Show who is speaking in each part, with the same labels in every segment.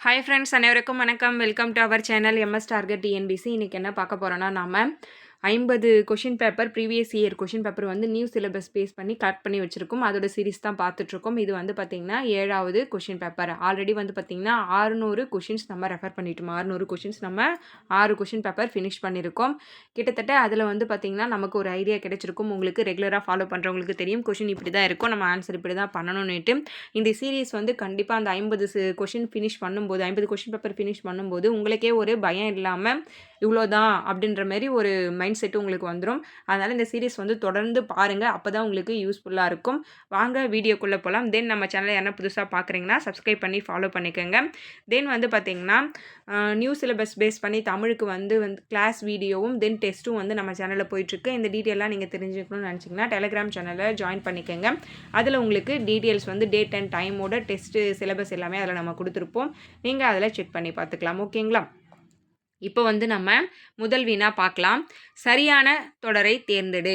Speaker 1: Hi friends, அனைவருக்கும் வணக்கம். Welcome to our channel MS target TNPSC. இன்றைக்கி என்ன பார்க்க போகிறோன்னா, நம்ம 50 question paper previous year question paper வந்து நியூ சிலபஸ் பேஸ் பண்ணி கலெக்ட் பண்ணி வச்சுருக்கோம். அதோட சீரிஸ் தான் பார்த்துட்ருக்கோம். இது வந்து பார்த்திங்கன்னா 7வது கொஷின் பேப்பர். ஆல்ரெடி வந்து பார்த்திங்கன்னா 600 கொஷின்ஸ் நம்ம ரெஃபர் பண்ணிட்டோம். 600 கொஷின்ஸ் நம்ம 6 கொஷின் பேப்பர் ஃபினிஷ் பண்ணியிருக்கோம். கிட்டத்தட்ட அதில் வந்து பார்த்திங்கன்னா நமக்கு ஒரு ஐடியா கிடைச்சிருக்கும். உங்களுக்கு ரெகுலராக ஃபாலோ பண்ணுறவங்களுக்கு தெரியும் கொஷின் இப்படி தான் இருக்கும், நம்ம ஆன்சர் இப்படி தான் பண்ணணும்னுட்டு. இந்த சீரிஸ் வந்து கண்டிப்பாக அந்த 50 கொஷின் ஃபினிஷ் பண்ணும்போது 50 கொஷின் பேப்பர் ஃபினிஷ் பண்ணும்போது உங்களுக்கே ஒரு பயம் இல்லாமல் இவ்வளோதான் அப்படின்ற மாதிரி ஒரு மைண்ட் செட்டு உங்களுக்கு வந்துடும். அதனால் இந்த சீரிஸ் வந்து தொடர்ந்து பாருங்கள், அப்போ தான் உங்களுக்கு யூஸ்ஃபுல்லாக இருக்கும். வாங்க வீடியோக்குள்ளே போகலாம். தென் நம்ம சேனலை யாரா புதுசாக பார்க்குறீங்கன்னா சப்ஸ்கிரைப் பண்ணி ஃபாலோ பண்ணிக்கோங்க. தென் வந்து பார்த்திங்கன்னா நியூ சிலபஸ் பேஸ் பண்ணி தமிழுக்கு வந்து கிளாஸ் வீடியோவும் தென் டெஸ்ட்டும் வந்து நம்ம சேனலில் போயிட்டுருக்கு. இந்த டீட்டெயிலாம் நீங்கள் தெரிஞ்சுக்கணும்னு நினச்சிங்கன்னா டெலிகிராம் சேனலை ஜாயின் பண்ணிக்கோங்க. அதில் உங்களுக்கு டீட்டெயில்ஸ் வந்து டேட் அண்ட் டைமோட டெஸ்ட்டு சிலபஸ் எல்லாமே அதில் நம்ம கொடுத்துருப்போம். நீங்கள் அதில் செக் பண்ணி பார்த்துக்கலாம். ஓகேங்களா? இப்போ வந்து நம்ம முதல் வினா பார்க்கலாம். சரியான தொடரை தேர்ந்தெடு.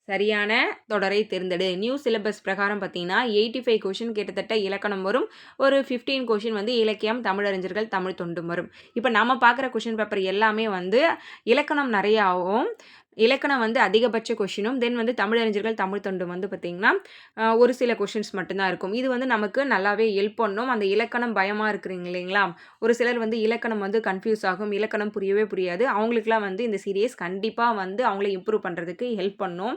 Speaker 1: சரியான தொடரை தேர்ந்தெடு. நியூ சிலபஸ் பிரகாரம் பார்த்தீங்கன்னா 85 கொஷின் கிட்டத்தட்ட இலக்கணம் வரும். ஒரு 15 கொஷின் வந்து இலக்கியம், தமிழறிஞர்கள், தமிழ் தொண்டும் வரும். இப்போ நம்ம பார்க்குற கொஷின் பேப்பர் எல்லாமே வந்து இலக்கணம் நிறையாவும், இலக்கணம் வந்து அதிகபட்ச கொஷினும், தென் வந்து தமிழறிஞர்கள், தமிழ் தொண்டும் வந்து பார்த்திங்கன்னா ஒரு சில கொஷின்ஸ் மட்டும்தான் இருக்கும். இது வந்து நமக்கு நல்லாவே ஹெல்ப் பண்ணும். அந்த இலக்கணம் பயமாக இருக்கிறீங்க இல்லைங்களா, ஒரு சிலர் வந்து இலக்கணம் வந்து கன்ஃபியூஸ் ஆகும், இலக்கணம் புரியவே புரியாது. அவங்களுக்குலாம் வந்து இந்த சீரியஸ் கண்டிப்பாக வந்து அவங்கள இம்ப்ரூவ் பண்ணுறதுக்கு ஹெல்ப் பண்ணும்.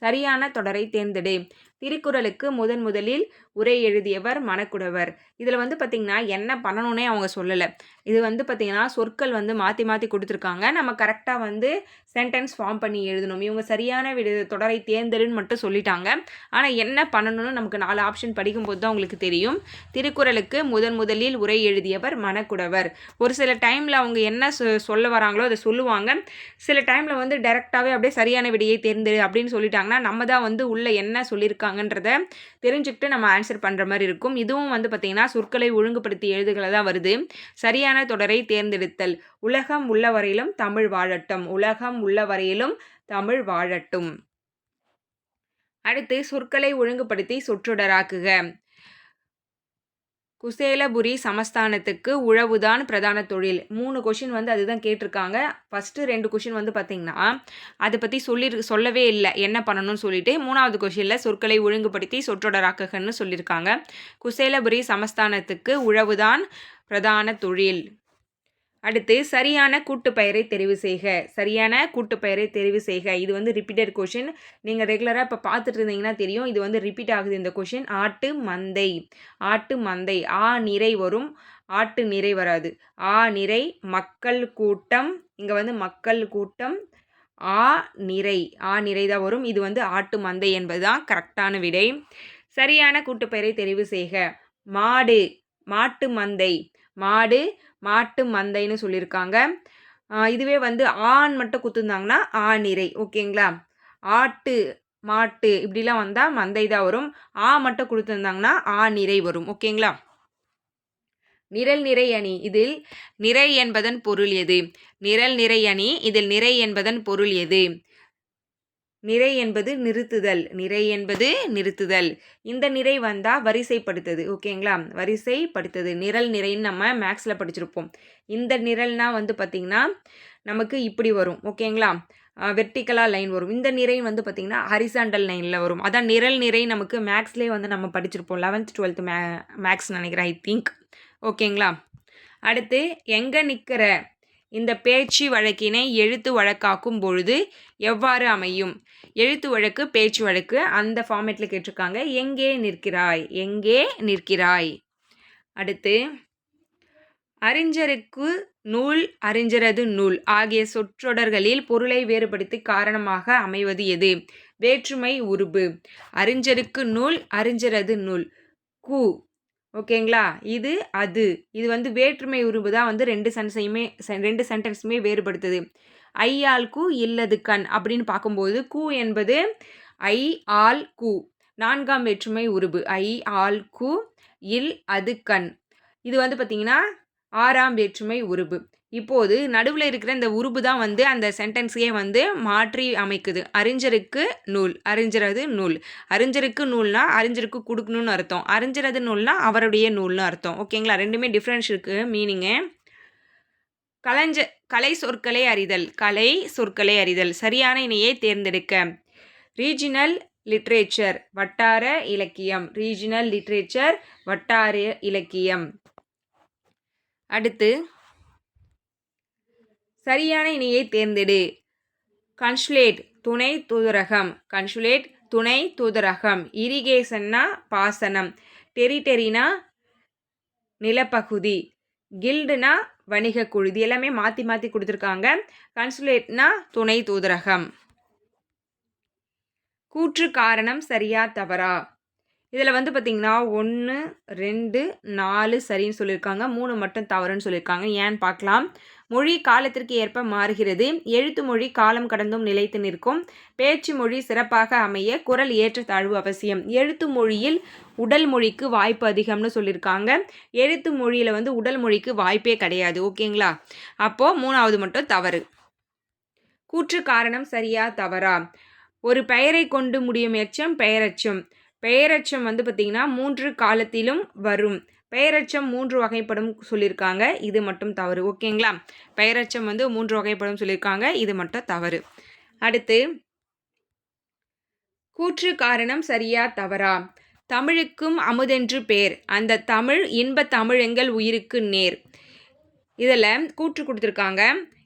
Speaker 1: சரியான தொடரை தேர்ந்தெடு. திருக்குறளுக்கு முதலில் உரை எழுதியவர் மணக்குடவர். இதில் வந்து பார்த்திங்கன்னா என்ன பண்ணணுன்னே அவங்க சொல்லலை. இது வந்து பார்த்திங்கன்னா சொற்கள் வந்து மாற்றி மாற்றி கொடுத்துருக்காங்க. நம்ம கரெக்டாக வந்து சென்டென்ஸ் ஃபார்ம் பண்ணி எழுதணும். இவங்க சரியான தொடரை தேர்ந்தெடுன்னு மட்டும் சொல்லிட்டாங்க. ஆனால் என்ன பண்ணணும்னு நமக்கு 4 ஆப்ஷன் படிக்கும்போது தான் உங்களுக்கு தெரியும். திருக்குறளுக்கு முதலில் உரை எழுதியவர் மணக்குடவர். ஒரு சில டைமில் அவங்க என்ன சொல்ல வராங்களோ அதை சொல்லுவாங்க. சில டைமில் வந்து டைரெக்டாகவே அப்படியே சரியான விடையை தேர்ந்தெடு அப்படின்னு சொல்லிட்டாங்கன்னா நம்ம தான் வந்து உள்ளே என்ன சொல்லியிருக்காங்கன்றத தெரிஞ்சுக்கிட்டு நம்ம ஆன்சர் பண்ணுற மாதிரி இருக்கும். இதுவும் வந்து பார்த்திங்கன்னா சொற்களை ஒழுங்குபடுத்தி எழுதுகளை தான் வருது. சரியான தொடரை தேர்ந்தெடுத்தல். உலகம் உள்ள வரையிலும் தமிழ் வாழட்டும். உலகம் உள்ள வரையிலும் தமிழ் வாழட்டும். அடுத்து சொற்களை ஒழுங்குபடுத்தி சொற்றொடராக்குக. குசேலபுரி சமஸ்தானத்துக்கு உழவுதான் பிரதான தொழில். 3 கொஷின் வந்து அதுதான் கேட்டிருக்காங்க. ஃபஸ்ட்டு 2 கொஷின் வந்து பார்த்திங்கன்னா அதை பற்றி சொல்லவே இல்லை என்ன பண்ணணும்னு சொல்லிட்டு. 3வது கொஷினில் சொற்களை ஒழுங்குபடுத்தி சொற்றொடராக்குகன்னு சொல்லியிருக்காங்க. குசேலபுரி சமஸ்தானத்துக்கு உழவுதான் பிரதான தொழில். அடுத்து சரியான கூட்டுப்பெயரை தெரிவு செய்க. சரியான கூட்டுப்பெயரை தெரிவு செய்க. இது வந்து ரிப்பீட்டட் கொஷின். நீங்கள் ரெகுலராக இப்போ பார்த்துட்டு இருந்தீங்கன்னா தெரியும். இது வந்து ரிப்பீட் ஆகுது இந்த கொஷின். ஆட்டு மந்தை. ஆட்டு மந்தை. ஆ நிறை வரும், ஆட்டு நிறை வராது. ஆ நிறை. மக்கள் கூட்டம். இங்கே வந்து மக்கள் கூட்டம். ஆ நிறை. ஆ நிறை தான் வரும். இது வந்து ஆட்டு மந்தை என்பது தான் கரெக்டான விடை. சரியான கூட்டுப்பெயரை தெரிவு செய்க. மாடு. மாட்டு மந்தை. மாடு மாட்டு மந்தைன்னு சொல்லியிருக்காங்க. இதுவே வந்து ஆண் மட்டும் குத்துந்தாங்கன்னா ஆ நிறை. ஓகேங்களா? ஆட்டு மாட்டு இப்படிலாம் வந்தால் மந்தை தான் வரும். ஆ மட்டும் கொடுத்துருந்தாங்கன்னா ஆ நிறை வரும். ஓகேங்களா? நிரல் நிறை அணி. இதில் நிறை என்பதன் பொருள் எது? நிரல் நிறை அணி. இதில் நிறை என்பதன் பொருள் எது? நிறை என்பது நிறுத்துதல். நிறை என்பது நிறுத்துதல். இந்த நிறை வந்தால் வரிசைப்படுத்துது. ஓகேங்களா? வரிசைப்படுத்துது. நிரல் நிறைன்னு நம்ம மேக்ஸில் படிச்சிருப்போம். இந்த நிரல்னா வந்து பார்த்திங்கன்னா நமக்கு இப்படி வரும். ஓகேங்களா? வெர்டிக்கலாக லைன் வரும். இந்த நிறை வந்து பார்த்திங்கன்னா ஹரிசாண்டல் லைனில் வரும். அதான் நிரல் நிறை நமக்கு மேக்ஸ்லேயே வந்து நம்ம படிச்சிருப்போம். 11th 12th மேக்ஸ் நினைக்கிறேன், ஐ திங்க். ஓகேங்களா? அடுத்து எங்கே நிற்கிற இந்த பேச்சு வழக்கினை எழுத்து வழக்காக்கும் பொழுது எவ்வாறு அமையும்? எழுத்து வழக்கு, பேச்சு வழக்கு அந்த ஃபார்மேட்டில் கேட்டிருக்காங்க. எங்கே நிற்கிறாய்? எங்கே நிற்கிறாய்? அடுத்து அறிஞருக்கு நூல், அறிஞரது நூல் ஆகிய சொற்றொடர்களில் பொருளை வேறுபடுத்தி காரணமாக அமைவது எது? வேற்றுமை உருபு. அறிஞருக்கு நூல், அறிஞரது நூல். கு. ஓகேங்களா? இது அது. இது வந்து வேற்றுமை உருபு தான் வந்து 2 சென்டென்ஸுமே வேறுபடுத்துது. ஐ ஆல் கு இல்லது கண் அப்படின்னு பார்க்கும்போது கு என்பது ஐ ஆல் கு 4ஆம் வேற்றுமை உருபு. ஐ ஆல் கு இல் அது கண். இது வந்து பார்த்திங்கன்னா 6ஆம் வேற்றுமை உருபு. இப்போது நடுவில் இருக்கிற இந்த உருபு தான் வந்து அந்த சென்டென்ஸையே வந்து மாற்றி அமைக்குது. அறிஞருக்கு நூல், அறிஞரது நூல். அறிஞருக்கு நூல்னா அறிஞருக்கு கொடுக்கணும்னு அர்த்தம். அறிஞரது நூல்னா அவருடைய நூல்னு அர்த்தம். ஓகேங்களா? ரெண்டுமே டிஃப்ரென்ஸ் இருக்குது மீனிங்கு. கலை சொற்களை அறிதல், கலை சொற்களை அறிதல். சரியான இணையை தேர்ந்தெடுக்க. ரீஜினல் லிட்ரேச்சர், வட்டார இலக்கியம். ரீஜினல் லிட்ரேச்சர், வட்டார இலக்கியம். அடுத்து சரியான இணையை தேர்ந்தெடு. கன்சுலேட், துணை தூதரகம். கன்சுலேட், துணை தூதரகம். இரிகேஷன்னா பாசனம். டெரிட்டரினா நிலப்பகுதி. கில்டுனா வணிக குழு. இது எல்லாமே மாற்றி மாற்றி கொடுத்துருக்காங்க. கன்சுலேட்னா துணை தூதரகம். கூற்று காரணம் சரியா தவறா? இதில் வந்து பார்த்திங்கன்னா 1, 2, 4 சரின்னு சொல்லியிருக்காங்க, 3 மட்டும் தவறுன்னு சொல்லியிருக்காங்க. ஏன்னு பார்க்கலாம். மொழி காலத்திற்கு ஏற்ப மாறுகிறது. எழுத்து மொழி காலம் கடந்தும் நிலைத்து நிற்கும். பேச்சு மொழி சிறப்பாக அமைய குரல் ஏற்றத்தாழ்வு அவசியம். எழுத்து மொழியில் உடல் மொழிக்கு வாய்ப்பு அதிகம்னு சொல்லியிருக்காங்க. எழுத்து மொழியில் வந்து உடல் மொழிக்கு வாய்ப்பே கிடையாது. ஓகேங்களா? அப்போது 3வது மட்டும் தவறு. கூற்று காரணம் சரியா தவறா? ஒரு பெயரை கொண்டு முடியும் எச்சம் பெயரெச்சம். பெயரெச்சம் வந்து பார்த்திங்கன்னா 3 காலத்திலும் வரும். பெயரெச்சம் 3 வகைப்படும் சொல்லியிருக்காங்க. இது மட்டும் தவறு. ஓகேங்களா? பெயரெச்சம் வந்து 3 வகைப்படும் சொல்லியிருக்காங்க. இது மட்டும் தவறு. அடுத்து கூற்று காரணம் சரியா தவறா? தமிழுக்கும் அமுதென்று பேர், அந்த தமிழ் இன்ப தமிழெங்கள் உயிருக்கு நேர். இதில் கூற்று கொடுத்துருக்காங்க.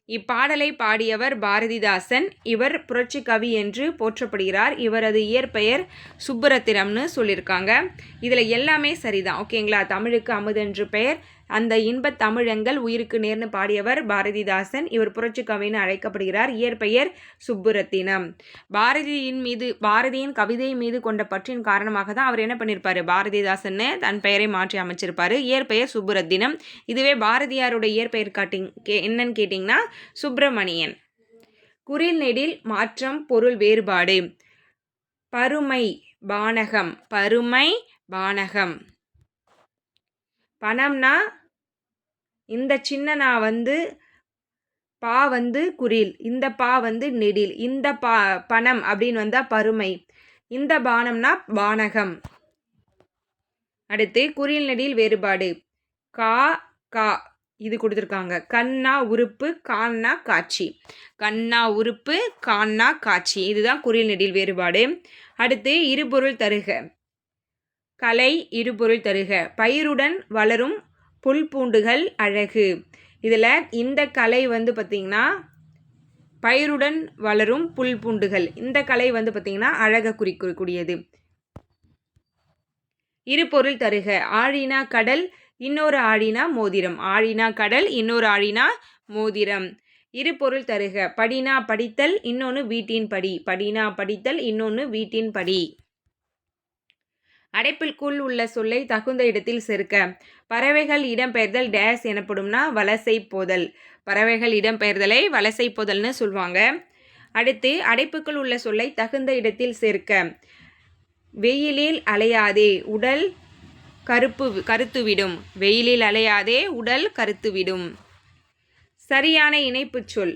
Speaker 1: இப்பாடலை பாடியவர் பாரதிதாசன். இவர் புரட்சி கவி என்று போற்றப்படுகிறார். இவரது இயற்பெயர் சுப்புரத்தினம்னு சொல்லியிருக்காங்க. இதில் எல்லாமே சரிதான். ஓகேங்களா? தமிழுக்கு அமுதென்று பெயர், அந்த இன்ப தமிழெங்கள் உயிருக்கு நேர்னு பாடியவர் பாரதிதாசன். இவர் புரட்சி கவின்னு அழைக்கப்படுகிறார். இயற்பெயர் சுப்புரத்தினம். பாரதியின் கவிதை மீது கொண்ட பற்றின் காரணமாக தான் அவர் என்ன பண்ணியிருப்பார்? பாரதிதாசன்னு தன் பெயரை மாற்றி அமைச்சிருப்பார். இயற்பெயர் சுப்புரத்தினம். இதுவே பாரதியாருடைய இயற்பெயர் என்னன்னு கேட்டிங்கன்னா சுப்பிரமணியன். குறில் நெடில் மாற்றம் பொருள் வேறுபாடு. பருமை பானகம். பருமை பானகம். பணம்னா இந்த சின்ன வந்து பா வந்து குறில், இந்த பா வந்து நெடில். இந்த பணம் அப்படின்னு வந்தால் பருமை. இந்த பானம்னா பானகம். அடுத்து குறில் நெடில் வேறுபாடு. கா கா இது கொடுத்துருக்காங்க. கண்ணா உறுப்பு, கான்னா காட்சி. கண்ணா உறுப்பு, கான்னா காட்சி. இதுதான் குறில் நெடில் வேறுபாடு. அடுத்து இருபொருள் தருக. கலை இருபொருள் தருக. பயிருடன் வளரும் புல் பூண்டுகள் அழகு. இதில் இந்த கலை வந்து பார்த்திங்கன்னா பயிருடன் வளரும் புல் பூண்டுகள். இந்த கலை வந்து பார்த்திங்கன்னா அழகை குறிக்கக்கூடியது. இருபொருள் தருக. ஆழினா கடல், இன்னொரு ஆழினா மோதிரம். ஆழினா கடல், இன்னொரு ஆழினா மோதிரம். இருபொருள் தருக. படினா படித்தல், இன்னொன்று வீட்டின் படி. படினா படித்தல், இன்னொன்று வீட்டின் படி. அடைப்பிற்குள் உள்ள சொல்லை தகுந்த இடத்தில் சேர்க்க. பறவைகள் இடம்பெயர்தல் டேஸ் எனப்படும்னா வலசை போதல். பறவைகள் இடம்பெயர்தலை வலசை போதல்னு சொல்லுவாங்க. அடுத்து அடைப்புக்குள் உள்ள சொல்லை தகுந்த இடத்தில் சேர்க்க. வெயிலில் அலையாதே உடல் கருத்துவிடும். வெயிலில் அலையாதே உடல் கருத்துவிடும். சரியான இணைப்பு சொல்.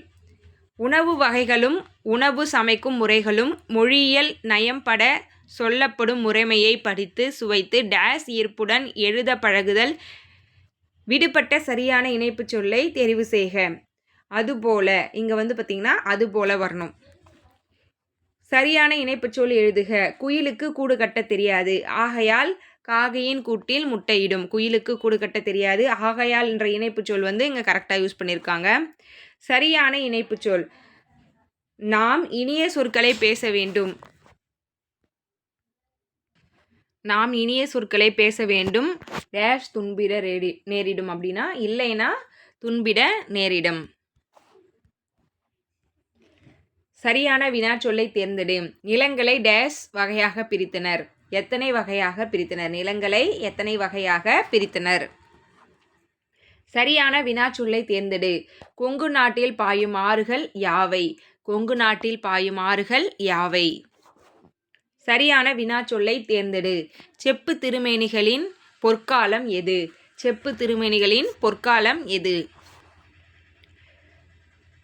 Speaker 1: உணவு வகைகளும் உணவு சமைக்கும் முறைகளும் மொழியியல் நயம்பட சொல்லப்படும் முறைமையை படித்து சுவைத்து டேஸ் ஈர்ப்புடன் எழுத பழகுதல். விடுபட்ட சரியான இணைப்பு சொல்லை தெரிவு செய்க. அதுபோல இங்கே வந்து பார்த்திங்கன்னா அதுபோல வரணும். சரியான இணைப்பு சொல் எழுதுக. குயிலுக்கு கூடு கட்ட தெரியாது, ஆகையால் காகையின் கூட்டில் முட்டையிடும். குயிலுக்கு கூடு கட்ட தெரியாது, ஆகையால் என்ற இணைப்பு சொல் வந்து இங்கே கரெக்டாக யூஸ் பண்ணியிருக்காங்க. சரியான இணைப்பு சொல். நாம் இனிய சொற்களை பேச வேண்டும். நாம் இனிய சொற்களை பேச வேண்டும். டேஷ் துன்பிட நேரிடும் அப்படின்னா இல்லைன்னா துன்பிட நேரிடும். சரியான வினா சொல்லை தேர்ந்தெடு. நிலங்களை டேஷ் வகையாக பிரித்தனர். எத்தனை வகையாக பிரித்தனர்? நிலங்களை எத்தனை வகையாக பிரித்தனர்? சரியான வினா சொல்லை தேர்ந்தெடு. கொங்கு நாட்டில் பாயும் ஆறுகள் யாவை? கொங்கு நாட்டில் பாயும் ஆறுகள் யாவை? சரியான வினா சொல்லை தேர்ந்தெடு. செப்பு திருமேனிகளின் பொற்காலம் எது? செப்பு திருமேனிகளின் பொற்காலம் எது?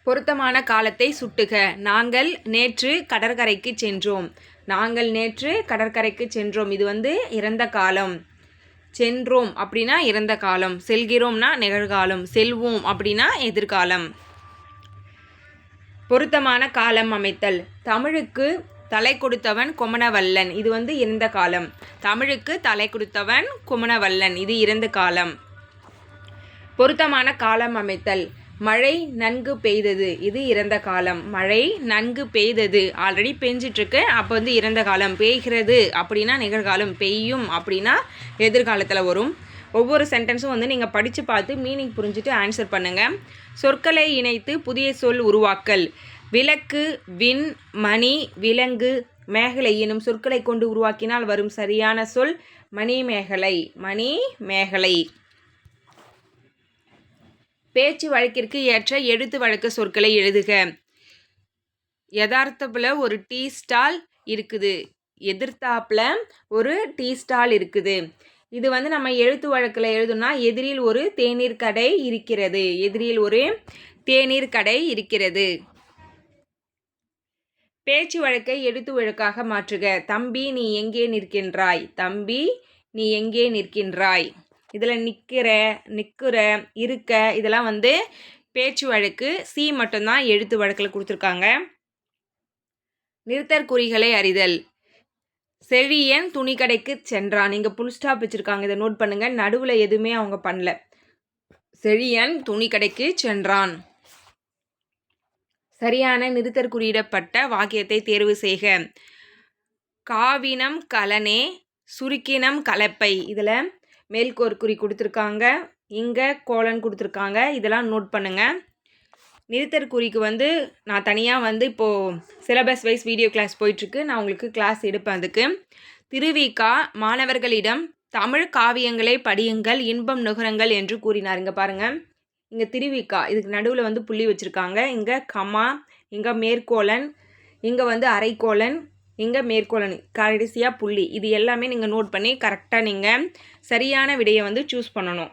Speaker 1: பொருத்தமான காலத்தை சுட்டுக. நாங்கள் நேற்று கடற்கரைக்கு சென்றோம். நாங்கள் நேற்று கடற்கரைக்கு சென்றோம். இது வந்து இறந்த காலம். சென்றோம் அப்படின்னா இறந்த காலம். செல்கிறோம்னா நிகழ்காலம். செல்வோம் அப்படின்னா எதிர்காலம். பொருத்தமான காலம் அமைத்தல். தமிழுக்கு தலை கொடுத்தவன் கொமனவல்லன். இது வந்து இறந்த காலம். தமிழுக்கு தலை கொடுத்தவன் கொமனவல்லன். இது இறந்த காலம். பொருத்தமான காலம் அமைத்தல். மழை நன்கு பெய்தது. இது இறந்த காலம். மழை நன்கு பெய்தது. ஆல்ரெடி பெஞ்சிட்ருக்கு. அப்போ வந்து இறந்த காலம். பெய்கிறது அப்படின்னா நிகழ்காலம். பெய்யும் அப்படின்னா எதிர்காலத்தில் வரும். ஒவ்வொரு சென்டென்ஸும் வந்து நீங்கள் படித்து பார்த்து மீனிங் புரிஞ்சுட்டு ஆன்சர் பண்ணுங்கள். சொற்களை இணைத்து புதிய சொல் உருவாக்கல். விளக்கு, விண், மணி, விலங்கு, மேகலை எனும் சொற்களை கொண்டு உருவாக்கினால் வரும் சரியான சொல் மணிமேகலை. மணிமேகலை. பேச்சு வழக்கிற்கு ஏற்ற எழுத்து வழக்கு சொற்களை எழுதுக. யதார்த்தத்தில் ஒரு டீ ஸ்டால் இருக்குது. எதிர்த்தாப்புல ஒரு டீ ஸ்டால் இருக்குது. இது வந்து நம்ம எழுத்து வழக்கில் எழுதுனா எதிரில் ஒரு தேநீர் கடை இருக்கிறது. எதிரில் ஒரு தேநீர் கடை இருக்கிறது. பேச்சு வழக்கை எழுத்து வழக்காக மாற்றுக. தம்பி நீ எங்கே நிற்கின்றாய். தம்பி நீ எங்கே நிற்கின்றாய். இதில் நிற்கிற இருக்க இதெல்லாம் வந்து பேச்சு வழக்கு. சி மட்டும்தான் எழுத்து வழக்கில் கொடுத்துருக்காங்க. நிறுத்தற்குறிகளை அறிதல். செழியன் துணிக்கடைக்கு சென்றான். இங்கே புல் ஸ்டாப் வச்சுருக்காங்க. இதை நோட் பண்ணுங்கள். நடுவில் எதுவுமே அவங்க பண்ணல. செழியன் துணிக்கடைக்கு சென்றான். சரியான நிறுத்தற்குறியிடப்பட்ட வாக்கியத்தை தேர்வு செய்க. காவினம் கலனே, சுருக்கினம் கலப்பை. இதில் மேல்கோர்குறி கொடுத்துருக்காங்க. இங்கே கோலன் கொடுத்துருக்காங்க. இதெல்லாம் நோட் பண்ணுங்கள். நிறுத்தற்குறிக்கு வந்து நான் தனியாக வந்து இப்போது சிலபஸ் வைஸ் வீடியோ கிளாஸ் போயிட்டுருக்கு. நான் உங்களுக்கு கிளாஸ் எடுப்பேன். அதுக்கு திருவிக்கா மாணவர்களிடம் தமிழ் காவியங்களை படியுங்கள், இன்பம் நுகருங்கள் என்று கூறினார். இங்கே பாருங்கள். இங்கே திருவிக்கா இதுக்கு நடுவில் வந்து புள்ளி வச்சுருக்காங்க. இங்கே கமா, இங்கே மேற்கோளன், இங்கே வந்து அரைக்கோளன், இங்கே மேற்கோளன், கடைசியாக புள்ளி. இது எல்லாமே நீங்கள் நோட் பண்ணி கரெக்டாக நீங்கள் சரியான விடையை வந்து சூஸ் பண்ணணும்.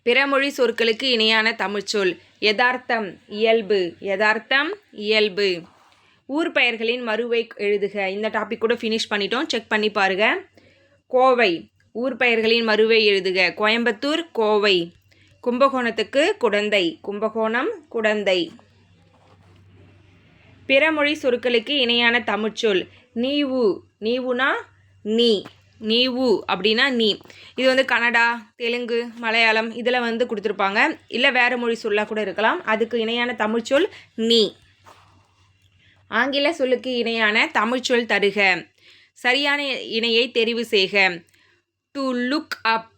Speaker 1: பிறமொழி சொற்களுக்கு இணையான தமிழ்ச்சொல். யதார்த்தம், இயல்பு. யதார்த்தம், இயல்பு. ஊர் பெயர்களின் மறுவை எழுதுக. இந்த டாபிக் கூட ஃபினிஷ் பண்ணிட்டோம். செக் பண்ணி பாருங்கள். கோவை. ஊர் பெயர்களின் மறுவை எழுதுக. கோயம்புத்தூர், கோவை. கும்பகோணத்துக்கு குடந்தை. கும்பகோணம், குடந்தை. பிறமொழி சொற்களுக்கு இணையான தமிழ்ச்சொல். நீவு. நீவுனா நீ. நீவு அப்படின்னா நீ. இது வந்து கன்னடா, தெலுங்கு, மலையாளம் இதில் வந்து கொடுத்துருப்பாங்க. இல்லை வேறு மொழி சொல்லாக கூட இருக்கலாம். அதுக்கு இணையான தமிழ்ச்சொல் நீ. ஆங்கில சொல்லுக்கு இணையான தமிழ்ச்சொல் தருக. சரியான இணையை தெரிவு செய்க. டு லுக் அப்,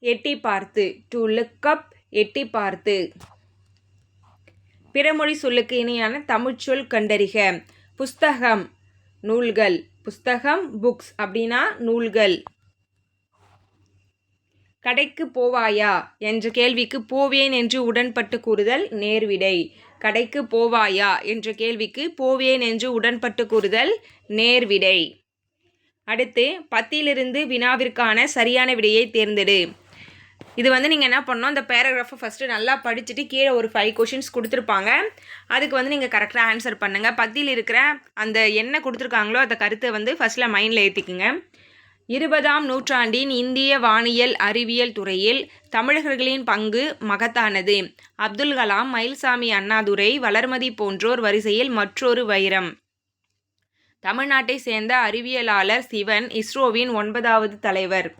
Speaker 1: எட்டி பார்த்து. டு லுக் அப், எட்டி பார்த்து. பிறமொழி சொல்லுக்கு இணையான தமிழ்ச்சொல் கண்டறிக. புஸ்தகம், நூல்கள். புஸ்தகம், புக்ஸ் அப்படின்னா நூல்கள். கடைக்கு போவாயா என்ற கேள்விக்கு போவேன் என்று உடன்பட்டு கூறுதல் நேர்விடை. கடைக்கு போவாயா என்ற கேள்விக்கு போவேன் என்று உடன்பட்டு கூறுதல் நேர்விடை. அடுத்து பத்தியிலிருந்து வினாவிற்கான சரியான விடையை தேர்ந்தெடு. இது வந்து நீங்கள் என்ன பண்ணணும், இந்த பேராகிராஃபை ஃபஸ்ட்டு நல்லா படிச்சுட்டு கீழே ஒரு 5 கொஷின்ஸ் கொடுத்துருப்பாங்க. அதுக்கு வந்து நீங்கள் கரெக்டாக ஆன்சர் பண்ணுங்கள். பத்தியில் இருக்கிற அந்த என்ன கொடுத்துருக்காங்களோ அந்த கருத்தை வந்து ஃபஸ்ட்டில் மைண்டில் ஏற்றிக்குங்க. 20ஆம் நூற்றாண்டின் இந்திய வானியல் அறிவியல் துறையில் தமிழர்களின் பங்கு மகத்தானது. அப்துல் கலாம், மயில்சாமி அண்ணாதுரை, வளர்மதி போன்றோர் வரிசையில் மற்றொரு வைரம். தமிழ்நாட்டை சேர்ந்த அறிவியலாளர் சிவன் இஸ்ரோவின் 9வது தலைவர்.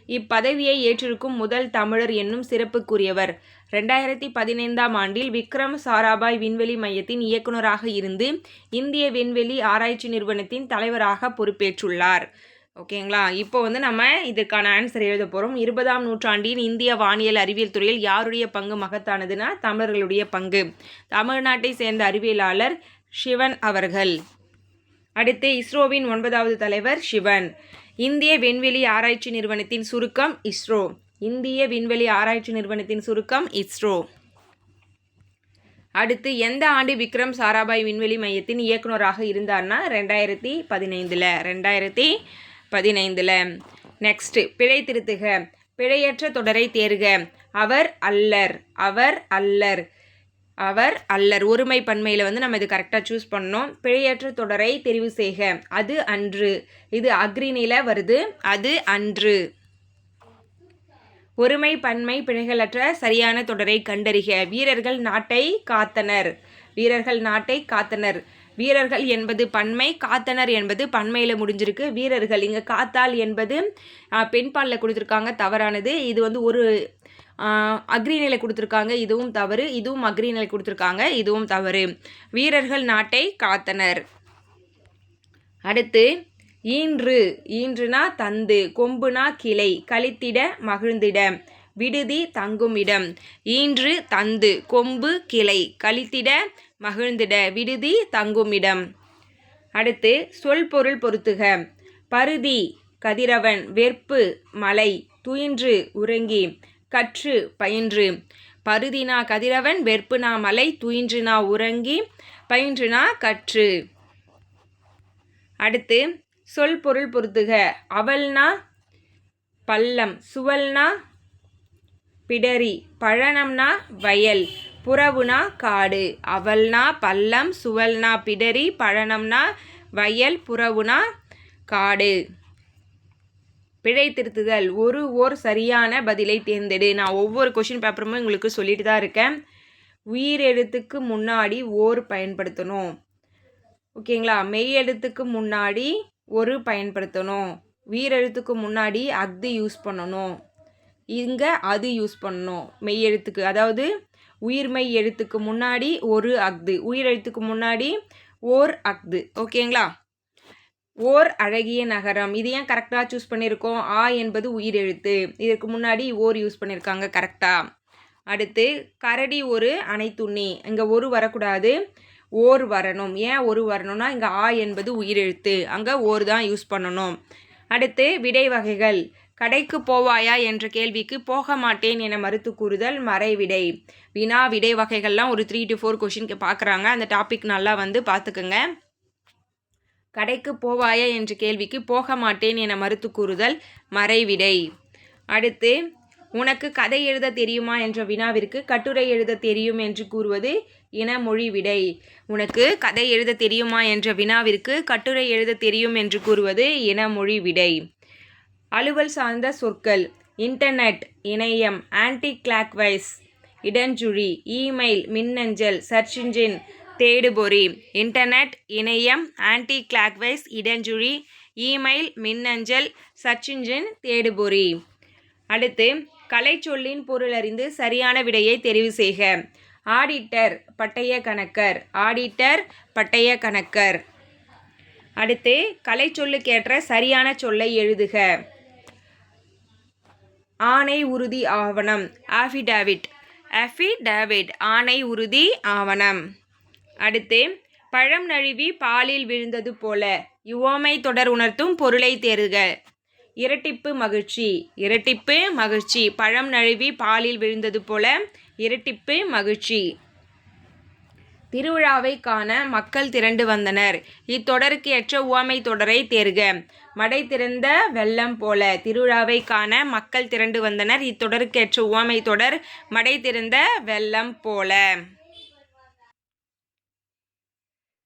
Speaker 1: இப்பதவியை ஏற்றிருக்கும் முதல் தமிழர் என்னும் சிறப்புக்குரியவர். 2015ஆம் ஆண்டில் விக்ரம் சாராபாய் விண்வெளி மையத்தின் இயக்குநராக இருந்து இந்திய விண்வெளி ஆராய்ச்சி நிறுவனத்தின் தலைவராக பொறுப்பேற்றுள்ளார். ஓகேங்களா? இப்போ வந்து நம்ம இதுக்கான ஆன்சர் எழுத போகிறோம். 20ஆம் நூற்றாண்டின் இந்திய வானியல் அறிவியல் துறையில் யாருடைய பங்கு மகத்தானதுன்னா தமிழர்களுடைய பங்கு. தமிழ்நாட்டை சேர்ந்த அறிவியலாளர் சிவன் அவர்கள். அடுத்து இஸ்ரோவின் 9வது தலைவர் சிவன். இந்திய விண்வெளி ஆராய்ச்சி நிறுவனத்தின் சுருக்கம் இஸ்ரோ. இந்திய விண்வெளி ஆராய்ச்சி நிறுவனத்தின் சுருக்கம் இஸ்ரோ. அடுத்து எந்த ஆண்டு விக்ரம் சாராபாய் விண்வெளி மையத்தின் இயக்குநராக இருந்தார்னா 2015. நெக்ஸ்ட் பிழை திருத்துக. பிழையற்ற தொடரை தேர்க. அவர் அல்லர். அவர் அல்லர். அவர் அல்லர். ஒருமை பன்மையில் வந்து நம்ம இது கரெக்டாக சூஸ் பண்ணணும். பிழையற்ற தொடரை தெரிவு செய்க. அது அன்று. இது அக்ரிணில வருது. அது அன்று. ஒருமை பன்மை பிழைகளற்ற சரியான தொடரை கண்டறிக. வீரர்கள் நாட்டை காத்தனர். வீரர்கள் நாட்டை காத்தனர். வீரர்கள் என்பது பன்மை, காத்தனர் என்பது பன்மையில் முடிஞ்சிருக்கு. வீரர்கள் இங்கே காத்தால் என்பது பெண்பாலில் கொடுத்துருக்காங்க, தவறானது. இது வந்து ஒரு அக்ரிநிலை கொடுத்துருக்காங்க, இதுவும் தவறு. இதுவும் அக்ரிநிலை கொடுத்துருக்காங்க, இதுவும் தவறு. வீரர்கள் நாட்டை காத்தனர். அடுத்து ஈன்று. ஈன்றுனா தந்து. கொம்புனா கிளை. கழித்திட மகிழ்ந்திட. விடுதி தங்கும் இடம். ஈன்று தந்து. கொம்பு கிளை. கழித்திட மகிழ்ந்திட. விடுதி தங்கும் இடம். அடுத்து சொல் பொருள் பொருத்துக. பருதி கதிரவன். வெற்பு மலை. துயின்று உறங்கி. கற்று பயின்று. பருதினா கதிரவன், வெற்புனா மலை, துயின்றுனா உறங்கி, பயின்றுனா கற்று. அடுத்து சொல் பொருள் பொருத்துக. அவல்னா பள்ளம். சுவல்னா பிடரி. பழனம்னா வயல். புறவுனா காடு. அவல்னா பள்ளம். சுவல்னா பிடரி. பழனம்னா வயல். புறவுனா காடு. பிழை திருத்துதல். ஓர் சரியான பதிலை தேர்ந்தெடு. நான் ஒவ்வொரு கொஷின் பேப்பருமே உங்களுக்கு சொல்லிட்டு தான் இருக்கேன். உயிர் எழுத்துக்கு முன்னாடி ஓர் பயன்படுத்தணும். ஓகேங்களா? மெய் எழுத்துக்கு முன்னாடி ஒரு பயன்படுத்தணும். உயிரெழுத்துக்கு முன்னாடி அஃது யூஸ் பண்ணணும். இங்கே அது யூஸ் பண்ணணும். மெய் எழுத்துக்கு, அதாவது உயிர்மெய் எழுத்துக்கு முன்னாடி ஒரு அஃது, உயிரெழுத்துக்கு முன்னாடி ஓர் அஃது. ஓகேங்களா? ஓர் அழகிய நகரம். இது ஏன் கரெக்டாக சூஸ் பண்ணியிருக்கோம்? ஆ என்பது உயிரெழுத்து. இதற்கு முன்னாடி ஓர் யூஸ் பண்ணியிருக்காங்க கரெக்டாக. அடுத்து கரடி ஒரு அனைத்துண்ணி. இங்கே ஒரு வரக்கூடாது, ஓர் வரணும். ஏன் ஒரு வரணும்னா இங்கே ஆ என்பது உயிரெழுத்து, அங்கே ஓர் தான் யூஸ் பண்ணணும். அடுத்து விடை வகைகள். கடைக்கு போவாயா என்ற கேள்விக்கு போக மாட்டேன் என மறுத்து கூறுதல் மறைவிடை. வினா விடை வகைகள்லாம் ஒரு 3 to 4 கொஷினுக்கு பார்க்குறாங்க. அந்த டாபிக் நல்லா வந்து பார்த்துக்குங்க. கடைக்கு போவாயா என்ற கேள்விக்கு போக மாட்டேன் என மறுத்து கூறுதல் மறைவிடை. அடுத்து உனக்கு கதை எழுத தெரியுமா என்ற வினாவிற்கு கட்டுரை எழுத தெரியும் என்று கூறுவது இனமொழி விடை. உனக்கு கதை எழுத தெரியுமா என்ற வினாவிற்கு கட்டுரை எழுத தெரியும் என்று கூறுவது இனமொழி விடை. அலுவல் சார்ந்த சொற்கள். இன்டர்நெட் இணையம், ஆன்டி கிளாக்வைஸ் இடஞ்சுழி, இமெயில் மின்னஞ்சல், சர்ச் இன்ஜின் தேடுபொறி. இன்டர்நெட் இணையம், ஆன்டி கிளாக்வைஸ் இடஞ்சுழி, இமெயில் மின்னஞ்சல், சர்ச் இன்ஜின் தேடுபொறி. அடுத்து கலைச்சொல்லின் பொருளறிந்து சரியான விடையை தெரிவு செய்க. ஆடிட்டர் பட்டய கணக்கர். ஆடிட்டர் பட்டய கணக்கர். அடுத்து கலைச்சொல்லுக்கேற்ற சரியான சொல்லை எழுதுக. ஆணை உறுதி ஆவணம். ஆஃபிடாவிட். ஆஃபிடாவிட் ஆணை உறுதி ஆவணம். அடுத்து பழம் நழுவி பாலில் விழுந்தது போல. இவ்வுவமை தொடர் உணர்த்தும் பொருளை தேர்க. இரட்டிப்பு மகிழ்ச்சி. இரட்டிப்பு மகிழ்ச்சி. பழம் நழுவி பாலில் விழுந்தது போல இரட்டிப்பு மகிழ்ச்சி. திருவிழாவை காண மக்கள் திரண்டு வந்தனர். இத்தொடருக்கு ஏற்ற உவமை தொடரை தேர்க. மடை திறந்த வெள்ளம் போல. திருவிழாவை காண மக்கள் திரண்டு வந்தனர். இத்தொடருக்கு ஏற்ற உவமை தொடர் மடை திறந்த வெள்ளம் போல.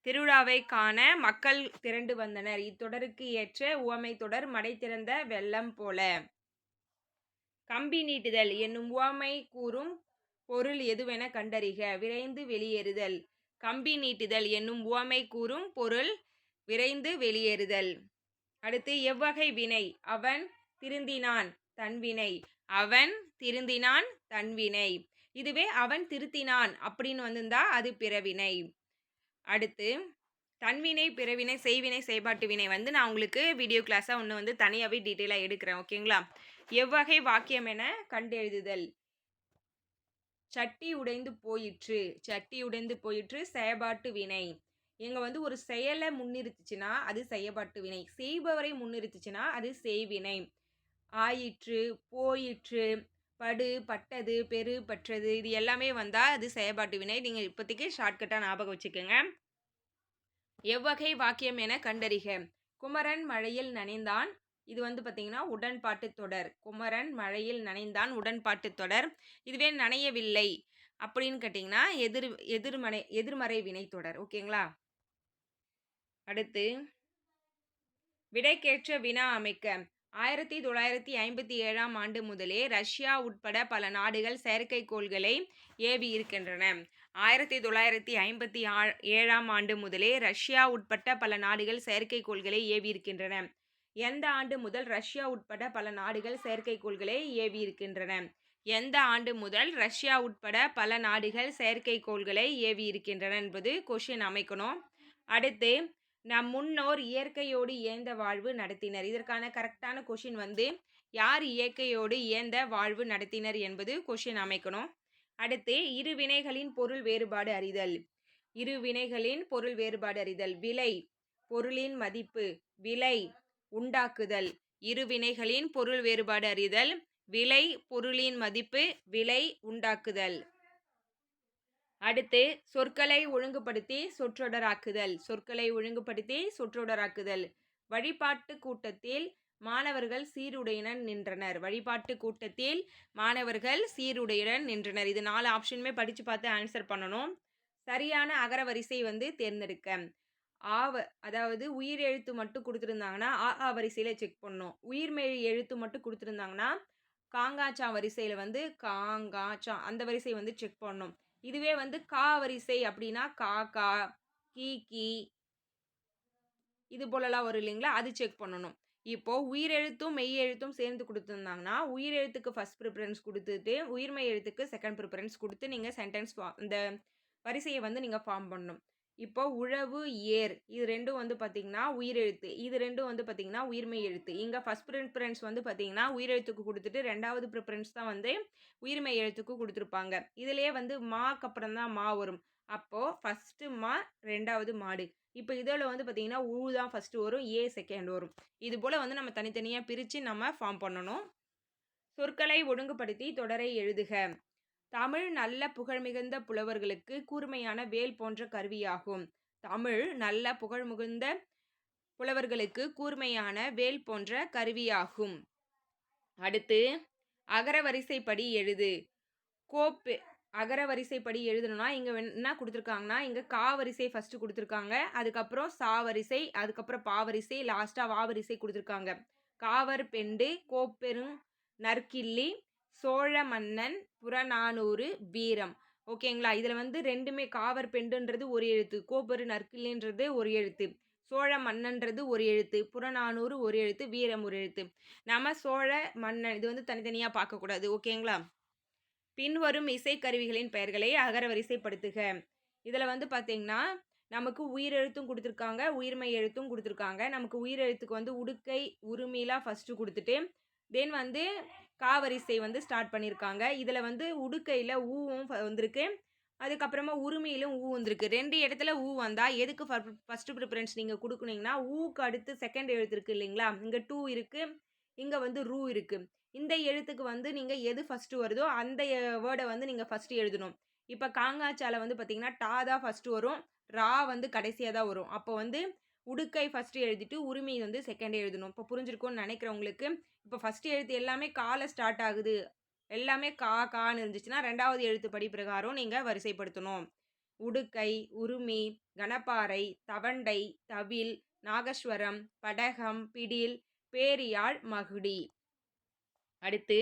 Speaker 1: திருவிழாவை காண மக்கள் திரண்டு வந்தனர். இத்தொடருக்கு ஏற்ற உவமை தொடர் மடை திறந்த வெள்ளம் போல. கம்பி நீட்டுதல் என்னும் உவமை கூறும் பொருள் எதுவென கண்டறிக. விரைந்து வெளியேறுதல். கம்பி நீட்டுதல் என்னும் உவமை கூறும் பொருள் விரைந்து வெளியேறுதல். அடுத்து எவ்வகை வினை. அவன் திருந்தினான் தன்வினை. அவன் திருந்தினான் தன்வினை. இதுவே அவன் திருத்தினான் அப்படின்னு வந்திருந்தா அது பிறவினை. அடுத்து தன்வினை, பிறவினை, செய்வினை, செய்பாட்டு வினை வந்து நான் உங்களுக்கு வீடியோ கிளாஸாக ஒன்று வந்து தனியாகவே டீட்டெயிலாக எடுக்கிறேன். ஓகேங்களா? எவ்வகை வாக்கியம் என கண்டெழுதுதல். சட்டி உடைந்து போயிற்று. சட்டி உடைந்து போயிற்று செயபாட்டு வினை. இங்கே வந்து ஒரு செயலை முன்னிறுத்துச்சுன்னா அது செயபாட்டு வினை. செய்பவரை முன்னிறுத்துச்சுன்னா அது செய்வினை. ஆயிற்று, போயிற்று, படு, பட்டது, பெரு, பற்றது, இது எல்லாமே வந்தால் அது செயபாட்டு வினை. நீங்கள் இப்போதைக்கு ஷார்ட்கட்டாக ஞாபகம் வச்சுக்கோங்க. எவ்வகை வாக்கியம் என கண்டறிக. குமரன் மழையில் நனைந்தான். இது வந்து பார்த்திங்கன்னா உடன்பாட்டு தொடர். குமரன் மழையில் நனைந்தான் உடன்பாட்டு தொடர். இதுவே நனையவில்லை அப்படின்னு கேட்டிங்கன்னா எதிர்மறை வினைத்தொடர். ஓகேங்களா? அடுத்து விடைக்கேற்ற வினா அமைக்க. 1957ஆம் ஆண்டு முதலே ரஷ்யா உட்பட பல நாடுகள் செயற்கைக்கோள்களை ஏவி இருக்கின்றன. 1957ஆம் ஆண்டு முதலே ரஷ்யா உட்பட்ட பல நாடுகள் செயற்கைக்கோள்களை ஏவி இருக்கின்றன. எந்த ஆண்டு முதல் ரஷ்யா உட்பட பல நாடுகள் செயற்கைக்கோள்களை ஏவி இருக்கின்றன? எந்த ஆண்டு முதல் ரஷ்யா உட்பட பல நாடுகள் செயற்கைக்கோள்களை ஏவி இருக்கின்றன என்பது கொஷின் அமைக்கணும். அடுத்து நம் முன்னோர் இயற்கையோடு இயந்த வாழ்வு நடத்தினர். இதற்கான கரெக்டான கொஷின் வந்து யார் இயற்கையோடு இயந்த வாழ்வு நடத்தினர் என்பது கொஷின் அமைக்கணும். அடுத்து இரு வினைகளின் பொருள் வேறுபாடு அறிதல். இரு வினைகளின் பொருள் வேறுபாடு அறிதல். விலை பொருளின் மதிப்பு, விலை உண்டாக்குதல். இரு வினைகளின் பொருள் வேறுபாடு அறிதல். விலை பொருளின் மதிப்பு, விலை உண்டாக்குதல். அடுத்து சொற்களை ஒழுங்குபடுத்தி சொற்றொடராக்குதல். சொற்களை ஒழுங்குபடுத்தி சொற்றொடராக்குதல். வழிபாட்டு கூட்டத்தில் மாணவர்கள் சீருடையுடன் நின்றனர். வழிபாட்டு கூட்டத்தில் மாணவர்கள் சீருடையுடன் நின்றனர். இது 4 ஆப்ஷனுமே படித்து பார்த்து ஆன்சர் பண்ணணும். சரியான அகரவரிசை வந்து தேர்ந்தெடுக்க. அதாவது உயிர் எழுத்து மட்டும் கொடுத்துருந்தாங்கன்னா ஆ வரிசையில் செக் பண்ணணும். உயிர்மெய் எழுத்து மட்டும் கொடுத்துருந்தாங்கன்னா காங்காச்சா வரிசையில் வந்து காங்காச்சா அந்த வரிசை வந்து செக் பண்ணணும். இதுவே வந்து கா வரிசை அப்படின்னா காக்கா, கீ, இது போலலாம் வரும் இல்லைங்களா, அது செக் பண்ணணும். இப்போது உயிரெழுத்தும் மெய் எழுத்தும் சேர்ந்து கொடுத்துருந்தாங்கன்னா உயிரெழுத்துக்கு ஃபஸ்ட் ப்ரிஃபரன்ஸ் கொடுத்துட்டு உயிர்மெய் எழுத்துக்கு செகண்ட் ப்ரிஃபரன்ஸ் கொடுத்து நீங்கள் சென்டென்ஸ் இந்த வரிசையை வந்து நீங்கள் ஃபார்ம் பண்ணணும். இப்போ உழவு, ஏர் இது ரெண்டும் வந்து பார்த்திங்கன்னா உயிரெழுத்து, இது ரெண்டும் வந்து பார்த்திங்கன்னா உயிர்மெய் எழுத்து. இங்கே ஃபஸ்ட் ப்ரிஃபரன்ஸ் வந்து பார்த்திங்கன்னா உயிரெழுத்துக்கு கொடுத்துட்டு ரெண்டாவது ப்ரிஃபரன்ஸ் தான் வந்து உயிர்மெய் எழுத்துக்கு கொடுத்துருப்பாங்க. இதிலே வந்து மாக்கு அப்புறம் தான் மா வரும். அப்போது ஃபஸ்ட்டு மா, ரெண்டாவது மாடு. இப்போ இதில் வந்து பார்த்திங்கன்னா ஊ தான் ஃபஸ்ட்டு வரும், ஏ செகண்ட் வரும். இது போல் வந்து நம்ம தனித்தனியாக பிரித்து நம்ம ஃபார்ம் பண்ணணும். சொற்களை ஒழுங்குபடுத்தி தொடரை எழுதுக. தமிழ் நல்ல புகழ்மிகுந்த புலவர்களுக்கு கூர்மையான வேல் போன்ற கருவியாகும். தமிழ் நல்ல புகழ்மிகுந்த புலவர்களுக்கு கூர்மையான வேல் போன்ற கருவியாகும். அடுத்து அகரவரிசைப்படி எழுது. கோப்பு அகரவரிசைப்படி எழுதணும்னா இங்கே என்ன கொடுத்துருக்காங்கன்னா இங்கே கா வரிசை ஃபஸ்ட்டு கொடுத்துருக்காங்க, அதுக்கப்புறம் சா வரிசை, அதுக்கப்புறம் பா வரிசை, லாஸ்ட்டாக வா வரிசை கொடுத்துருக்காங்க. காவர் பெண்டு, கோப்பெரும் நற்கிள்ளி, சோழ மன்னன், புறநானூறு, வீரம். ஓகேங்களா? இதில் வந்து ரெண்டுமே காவர் பெண்டுன்றது ஒரு எழுத்து, கோப்பெரு நற்கிள்ளின்றது ஒரு எழுத்து, சோழ மன்னன்றது ஒரு எழுத்து, புறநானூறு ஒரு எழுத்து, வீரம் ஒரு எழுத்து. நம்ம சோழ மன்னன் இது வந்து தனித்தனியாக பார்க்கக்கூடாது. ஓகேங்களா? பின்வரும் இசைக்கருவிகளின் பெயர்களை அகரவரிசைப்படுத்துக. இதில் வந்து பார்த்திங்கன்னா நமக்கு உயிரெழுத்தும் கொடுத்துருக்காங்க, உயிர்மெய் எழுத்தும் கொடுத்துருக்காங்க. நமக்கு உயிரெழுத்துக்கு வந்து உடுக்கை, உருமிலாம் ஃபஸ்ட்டு கொடுத்துட்டு தென் வந்து காவரிசை வந்து ஸ்டார்ட் பண்ணியிருக்காங்க. இதில் வந்து உடுக்கையில் ஊவும் வந்திருக்கு, அதுக்கப்புறமா உரிமையிலும் ஊ வந்திருக்கு. 2 இடத்துல ஊ வந்தால் எதுக்கு ஃபஸ்ட்டு ப்ரிஃபரன்ஸ் நீங்கள் கொடுக்குனீங்கன்னா ஊக்கு அடுத்து செகண்ட் எழுத்து இருக்குது இல்லைங்களா, இங்கே 2 இருக்குது, இங்கே வந்து ரூ இருக்குது. இந்த எழுத்துக்கு வந்து நீங்கள் எது ஃபஸ்ட்டு வருதோ அந்த வேர்டை வந்து நீங்கள் ஃபஸ்ட்டு எழுதணும். இப்போ காங்காச்சால வந்து பார்த்திங்கன்னா டா தான் ஃபஸ்ட்டு வரும், ரா வந்து கடைசியாக தான் வரும். அப்போ வந்து உடுக்கை ஃபஸ்ட்டு எழுதிட்டு உரிமை வந்து செகண்ட் எழுதணும். இப்போ புரிஞ்சிருக்கும்னு நினைக்கிறவங்களுக்கு. இப்போ ஃபஸ்ட்டு எழுத்து எல்லாமே கால ஸ்டார்ட் ஆகுது, எல்லாமே கான்னு இருந்துச்சுன்னா ரெண்டாவது எழுத்துப்படி பிரகாரம் நீங்கள் வரிசைப்படுத்தணும். உடுக்கை, உருமி, கணப்பாறை, தவண்டை, தவில், நாகஸ்வரம், படகம், பிடில், பேரியாழ், மகுடி. அடுத்து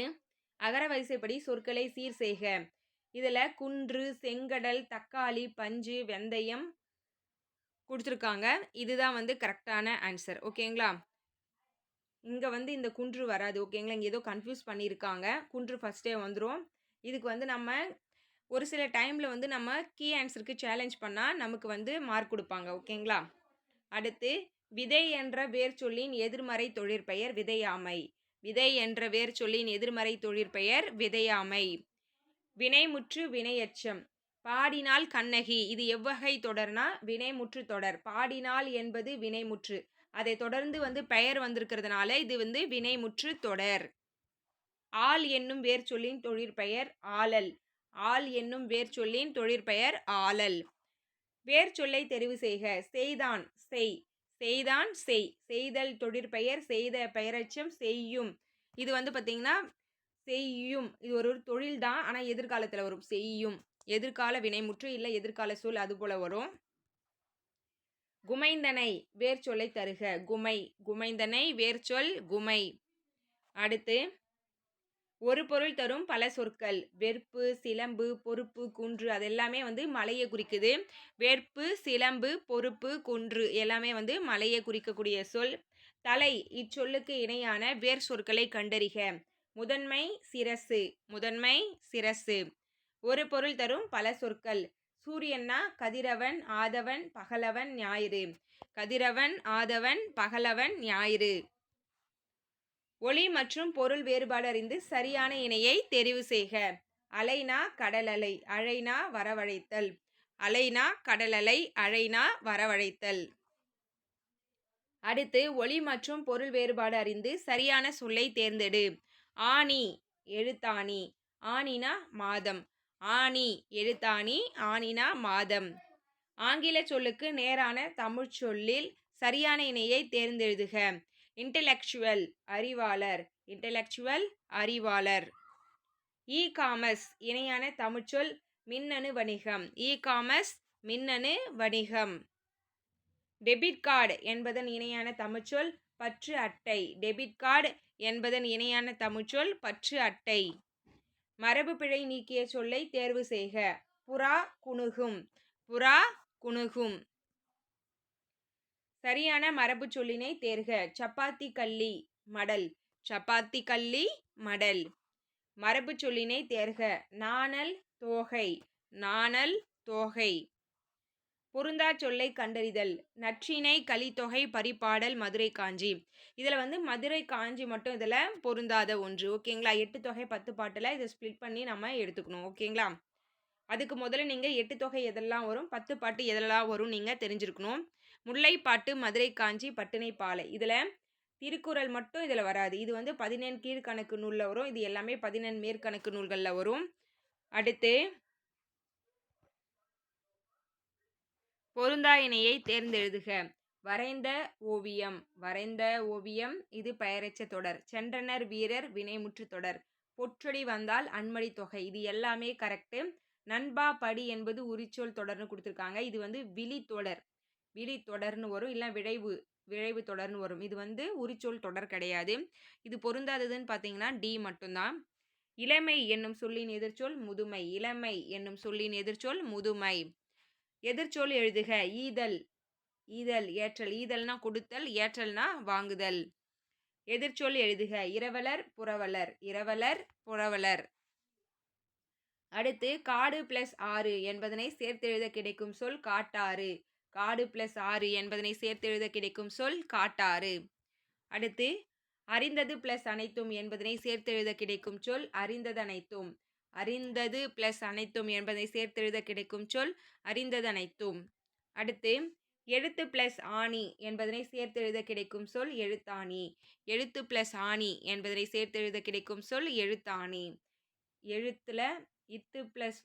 Speaker 1: அகர வரிசைப்படி சொற்களை சீர் செய்க. இதில் குன்று, செங்கடல், தக்காளி, பஞ்சு, வெந்தயம் கொடுத்துருக்காங்க. இதுதான் வந்து கரெக்டான ஆன்சர். ஓகேங்களா? இங்கே வந்து இந்த குன்று வராது. ஓகேங்களா? இங்கே ஏதோ கன்ஃபியூஸ் பண்ணியிருக்காங்க. குன்று ஃபஸ்ட்டே வந்துடும். இதுக்கு வந்து நம்ம ஒரு சில டைமில் வந்து நம்ம கீ ஆன்சருக்கு சேலஞ்ச் பண்ணால் நமக்கு வந்து மார்க் கொடுப்பாங்க. ஓகேங்களா? அடுத்து விதை என்ற வேர் சொல்லின் எதிர்மறை தொழிற்பெயர் விதையாமை. விதை என்ற வேர் சொல்லின் எதிர்மறை தொழிற்பெயர் விதையாமை. வினைமுற்று வினையச்சம். பாடினால் கண்ணகி இது எவ்வகை தொடர்னா வினைமுற்று தொடர். பாடினால் என்பது வினைமுற்று, அதை தொடர்ந்து வந்து பெயர் வந்திருக்கிறதுனால இது வந்து வினைமுற்று தொடர். ஆள் என்னும் வேர் சொல்லின் தொழிற்பெயர் ஆளல். ஆள் என்னும் வேர் சொல்லின் தொழிற்பெயர் ஆளல். வேர் சொல்லை தெரிவு செய்க. செய்தான், செய், செய்தான், செய். செய்தல் தொழிற்பெயர், செய்த பெயரச்சம் செய்யும். இது வந்து பார்த்திங்கன்னா செய்யும், இது ஒரு தொழில் தான், ஆனால் எதிர்காலத்தில் வரும் செய்யும். எதிர்கால வினைமுற்று இல்லை எதிர்கால சொல் அது போல் வரும். குமைந்தனை வேர்ச்சொல்லை தருக. குமை, குமைந்தனை வேர்ச்சொல் குமை. அடுத்து ஒரு பொருள் தரும் பல சொற்கள். வெற்பு, சிலம்பு, பொறுப்பு, குன்று அதெல்லாமே மலையை குறிக்குது. வெற்பு, சிலம்பு, பொறுப்பு, குன்று எல்லாமே மலையை குறிக்கக்கூடிய சொல். தலை இச்சொல்லுக்கு இணையான வேர் சொற்களை கண்டறிக. முதன்மை, சிரசு. முதன்மை, சிரசு. ஒரு பொருள் தரும் பல சொற்கள். சூரியன்னா கதிரவன், ஆதவன், பகலவன், ஞாயிறு. கதிரவன், ஆதவன், பகலவன், ஞாயிறு. ஒளி மற்றும் பொருள் வேறுபாடு அறிந்து சரியான இணையை தெரிவு செய்க. அலைனா கடல் அலை, அழைனா வரவழைத்தல். அலைனா கடல் அலை, அழைனா வரவழைத்தல். அடுத்து ஒளி மற்றும் பொருள் வேறுபாடு அறிந்து சரியான சொல்லை தேர்ந்தெடு. ஆணி எழுத்தாணி, ஆணினா மாதம். ஆணி எழுத்தாணி, ஆணினா மாதம். ஆங்கில சொல்லுக்கு நேரான தமிழ் சொல்லில் சரியான இணையை தேர்ந்தெழுதுக. இன்டெலெக்சுவல் அறிவாளர், இன்டெலெக்சுவல் அறிவாளர். இ காமர்ஸ் இணையான தமிழ்ச்சொல் மின்னணு வணிகம். இ காமர்ஸ் மின்னணு வணிகம். டெபிட் கார்டு என்பதன் இணையான தமிழ்ச்சொல் பற்று அட்டை. டெபிட் கார்டு என்பதன் இணையான தமிழ்ச்சொல் பற்று அட்டை. மரபு பிழை நீக்கிய சொல்லை தேர்வு செய்க. புறா குணுகும், புறா குணுகும். சரியான மரபு சொல்லினை தேர்க. சப்பாத்தி கள்ளி மடல், சப்பாத்தி கள்ளி மடல். மரபு சொல்லினை தேர்க. நாணல் தோகை, நாணல் தோகை. பொருந்தா சொல்லை கண்டறிதல். நற்றிணை கலித்தொகை பரிபாடல் மதுரை காஞ்சி. இதில் மதுரை காஞ்சி மட்டும் இதில் பொருந்தாத ஒன்று. ஓகேங்களா. 8 தொகை 10 பாட்டில் இதை ஸ்ப்ளிட் பண்ணி நம்ம எடுத்துக்கணும். ஓகேங்களா. அதுக்கு முதல்ல நீங்கள் 8 தொகை எதெல்லாம் வரும், 10 பாட்டு எதெல்லாம் வரும் நீங்கள் தெரிஞ்சிருக்கணும். முல்லைப்பாட்டு, மதுரை காஞ்சி, பட்டினை பாலை. இதில் திருக்குறள் மட்டும் இதில் வராது. இது 17 கீழ்கணக்கு நூலில் வரும். இது எல்லாமே 17 மேற்கணக்கு நூல்களில் வரும். அடுத்து பொருந்தா இணையை தேர்ந்தெழுதுக. வரைந்த ஓவியம், வரைந்த ஓவியம் இது பெயரெச்ச தொடர். சென்றனர் வீரர் வினைமுற்று தொடர். பொற்றொடி வந்தால் அன்மடி தொகை. இது எல்லாமே கரெக்டு. நண்பா படி என்பது உரிச்சொல் தொடர்னு கொடுத்துருக்காங்க. இது விழி தொடர், விழி தொடர்னு வரும். இல்லை விழைவு தொடர்னு வரும். இது உரிச்சொல் தொடர் கிடையாது. இது பொருந்தாததுன்னு பார்த்தீங்கன்னா டி மட்டும்தான். இளமை என்னும் சொல்லின் எதிர்ச்சொல் முதுமை. இளமை என்னும் சொல்லின் எதிர்ச்சொல் முதுமை. எதிர்ச்சொல் எழுதுக. ஈதல், ஈதல் ஏற்றல். ஈதல்னா கொடுத்தல், ஏற்றல்னா வாங்குதல். எதிர்ச்சொல் எழுதுக. இரவலர் புரவலர், இரவலர் புரவலர். அடுத்து காடு + 6 என்பதனை சேர்த்தெழுத கிடைக்கும் சொல் காட்டாறு. காடு + 6 என்பதனை சேர்த்தெழுத கிடைக்கும் சொல் காட்டாறு. அடுத்து அறிந்தது + அனைத்தும் என்பதனை சேர்த்தெழுத கிடைக்கும் சொல் அறிந்ததனைத்தும். அறிந்தது + அனைத்தும் என்பதை சேர்த்தெழுத கிடைக்கும் சொல் அறிந்ததனைத்தும். அடுத்து எழுத்து + ஆணி என்பதனை சேர்த்தெழுத கிடைக்கும் சொல் எழுத்தாணி. எழுத்து + ஆணி என்பதனை சேர்த்தெழுத கிடைக்கும் சொல் எழுத்தாணி. எழுத்துல இத்து ப்ளஸ்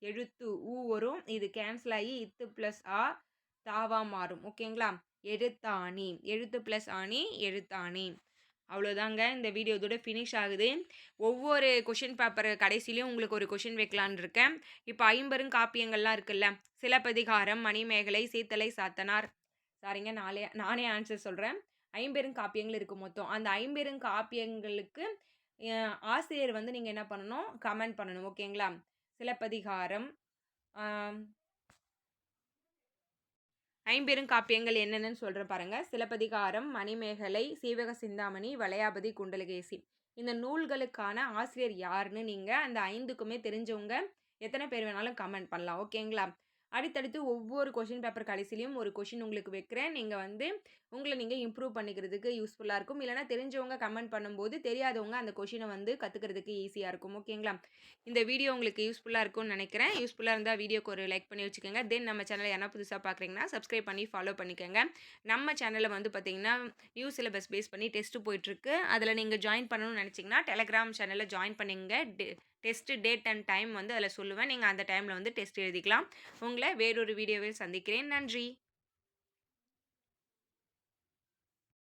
Speaker 1: எழுத்து ஊ வரும். இது கேன்சல் ஆகி இத்து + ஆ தாவா மாறும். ஓகேங்களா. எழுத்தாணி, எழுத்து + ஆணி எழுத்தாணி. அவ்வளோதாங்க. இந்த வீடியோ இதோட ஃபினிஷ் ஆகுது. ஒவ்வொரு கொஷின் பேப்பர் கடைசிலையும் உங்களுக்கு ஒரு கொஷின் வைக்கலான்னு இருக்கேன். இப்போ 50 காப்பியங்கள்லாம் இருக்குல்ல, சிலப்பதிகாரம், மணிமேகலை, சீத்தலை சாத்தனார். சாரிங்க, நானே ஆன்சர் சொல்கிறேன். 50 காப்பியங்கள் இருக்குது மொத்தம். அந்த 50 காப்பியங்களுக்கு ஆசிரியர் நீங்கள் என்ன பண்ணணும், கமெண்ட் பண்ணணும். ஓகேங்களா. சிலப்பதிகாரம் 50 காப்பியங்கள் என்னென்னு சொல்கிறேன் பாருங்கள். சிலப்பதிகாரம், மணிமேகலை, சீவக சிந்தாமணி, வளையாபதி, குண்டலகேசி. இந்த நூல்களுக்கான ஆசிரியர் யாருன்னு நீங்கள் அந்த 5க்குமே தெரிஞ்சவங்க எத்தனை பேர் வேணாலும் கமெண்ட் பண்ணலாம். ஓகேங்களா. அடுத்தடுத்து ஒவ்வொரு கொஷின் பேப்பர் கடைசிலையும் ஒரு கொஷின் உங்களுக்கு வைக்கிறேன். நீங்கள் உங்களை நீங்கள் இம்ப்ரூவ் பண்ணிக்கிறதுக்கு யூஸ்ஃபுல்லாக இருக்கும். இல்லைனா தெரிஞ்சவங்க கமெண்ட் பண்ணும்போது தெரியாதவங்க அந்த கொஷினை கற்றுக்கிறதுக்கு ஈஸியாக இருக்கும். ஓகேங்களா. இந்த வீடியோ உங்களுக்கு யூஸ்ஃபுல்லாக இருக்கும்னு நினைக்கிறேன். யூஸ்ஃபுல்லாக இருந்தால் வீடியோக்கு ஒரு லைக் பண்ணி வச்சுக்கோங்க. தென் நம்ம சேனலை யாரா புதுசாக பார்க்குறீங்கன்னா சப்ஸ்கிரைப் பண்ணி ஃபாலோ பண்ணிக்கோங்க. நம்ம சேனலில் பார்த்திங்கன்னா நியூ சிலபஸ் பேஸ் பண்ணி டெஸ்ட்டு போயிட்டுருக்கு. அதில் நீங்கள் ஜாயின் பண்ணணும்னு நினச்சிங்கன்னா டெலகிராம் சேனலில் ஜாயின் பண்ணிங்க. டெஸ்ட்டு டேட் அண்ட் டைம் அதில் சொல்லுவேன். நீங்கள் அந்த டைமில் டெஸ்ட் எழுதிக்கலாம். உங்களை வேறொரு வீடியோவில் சந்திக்கிறேன். நன்றி.